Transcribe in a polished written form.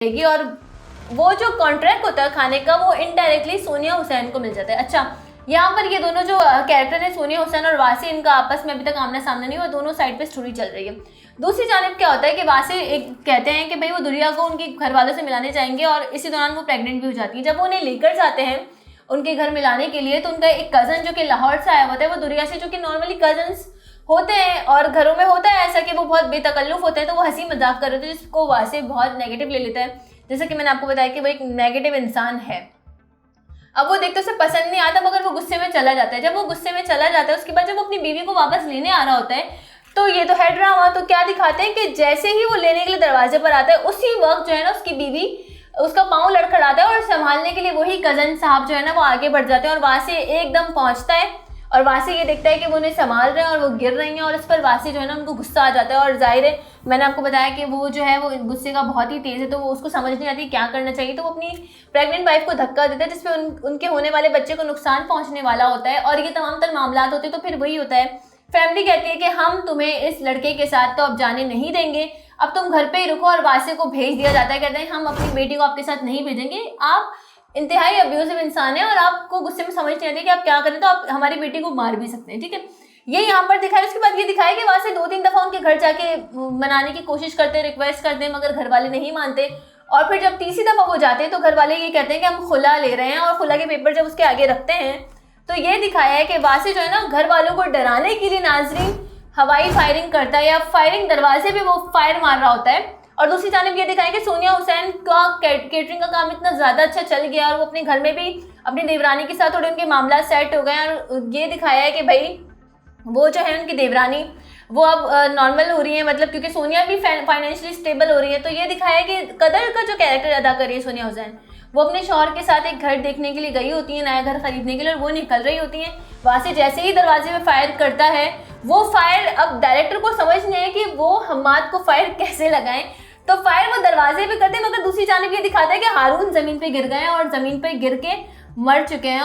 जाएगी और वो जो कॉन्ट्रैक्ट होता है खाने का वो इनडायरेक्टली सोनिया हुसैन को मिल जाता है। अच्छा, यहाँ पर ये दोनों जो कैरेक्टर है सोनिया हुसैन और वासी, इनका आपस में अभी तक आमना सामना नहीं हुआ, दोनों साइड पे स्टोरी चल रही है। दूसरी जानिब क्या होता है कि वासी एक कहते हैं कि भाई वो दुरिया को उनके घर वालों से मिलाने जाएंगे और इसी दौरान वो प्रेग्नेंट भी हो जाती है। जब वो उन्हें लेकर जाते हैं उनके घर मिलाने के लिए तो उनका एक कज़न जो कि लाहौर से आया होता है वो दुरिया से, जो कि नॉर्मली कजन्स होते हैं और घरों में होता है ऐसा कि वो बहुत बेतकल्लुफ़ होते हैं, तो वो हंसी मजाक कर रहे थे जिसको वासी बहुत नेगेटिव ले लेता है। जैसे कि मैंने आपको बताया कि वो एक नेगेटिव इंसान है। अब वो देखते उसे पसंद नहीं आता मगर वो गुस्से में चला जाता है। जब वो गुस्से में चला जाता है उसके बाद जब वो अपनी बीवी को वापस लेने आ रहा होता है तो ये तो है ड्रामा। तो क्या दिखाते हैं कि जैसे ही वो लेने के लिए दरवाजे पर आता है उसी वक्त जो है ना उसकी बीवी उसका पाँव लड़खड़ाता है और संभालने के लिए वही कजन साहब जो है ना वो आगे बढ़ जाते हैं और वहां से एकदम पहुंचता है और वासी ये देखता है कि वो उन्हें संभाल रहे हैं और वो गिर रही हैं और इस पर वासी जो है ना उनको गुस्सा आ जाता है। और जाहिर है मैंने आपको बताया कि वो जो है वो गुस्से का बहुत ही तेज़ है, तो वो उसको समझ नहीं आती क्या करना चाहिए, तो वो अपनी प्रेग्नेंट वाइफ को धक्का देता है जिसपे उनके होने वाले बच्चे को नुकसान पहुंचने वाला होता है और ये तमाम तर मामला होते हैं। तो फिर वही होता है, फैमिली कहती है कि हम तुम्हें इस लड़के के साथ तो अब जाने नहीं देंगे, अब तुम घर पे ही रुको। और वासी को भेज दिया जाता है, कहते हैं हम अपनी बेटी को आपके साथ नहीं भेजेंगे, आप इंतहाई अब्यूजिव इंसान है और आपको गुस्से में समझ नहीं आती कि आप क्या करें, तो आप हमारी बेटी को मार भी सकते हैं, ठीक है। ये यहाँ पर दिखाया। उसके बाद ये दिखाया कि वहाँ से 2-3 दफ़ा उनके घर जाके मनाने की कोशिश करते, रिक्वेस्ट करते हैं मगर घर वाले नहीं मानते। और फिर जब तीसरी दफ़ा वो जाते हैं तो घर वाले ये कहते हैं कि हम खुला ले रहे हैं और खुला के पेपर जब उसके आगे रखते हैं तो ये दिखाया है कि वासी जो है ना घर वालों को डराने के लिए नाजरीन हवाई फायरिंग करता है या फायरिंग दरवाजे पे वो फायर मार रहा होता है। और दूसरी जानिब ये दिखाया कि सोनिया हुसैन का केटरिंग का काम इतना ज़्यादा अच्छा चल गया और वो अपने घर में भी अपनी देवरानी के साथ थोड़े उनके मामला सेट हो गए और ये दिखाया है कि भाई वो जो है उनकी देवरानी वो अब नॉर्मल हो रही है, मतलब क्योंकि सोनिया भी फाइनेंशियली स्टेबल हो रही है। तो ये दिखाया है कि कदर का जो कैरेक्टर अदा कर रही है सोनिया हुसैन, वो अपने शौहर के साथ एक घर देखने के लिए गई होती है, नया घर खरीदने के लिए, और वो निकल रही होती हैं। वहाँ से जैसे ही दरवाजे में फायर करता है वो फायर, अब डायरेक्टर को समझ नहीं है कि वो हम्माद को फायर कैसे लगाएं, तो फायर वो दरवाजे पे करते हैं मगर दूसरी जानिब ये दिखाता है कि हारून ज़मीन पे गिर गए हैं और ज़मीन पे गिर के मर चुके हैं।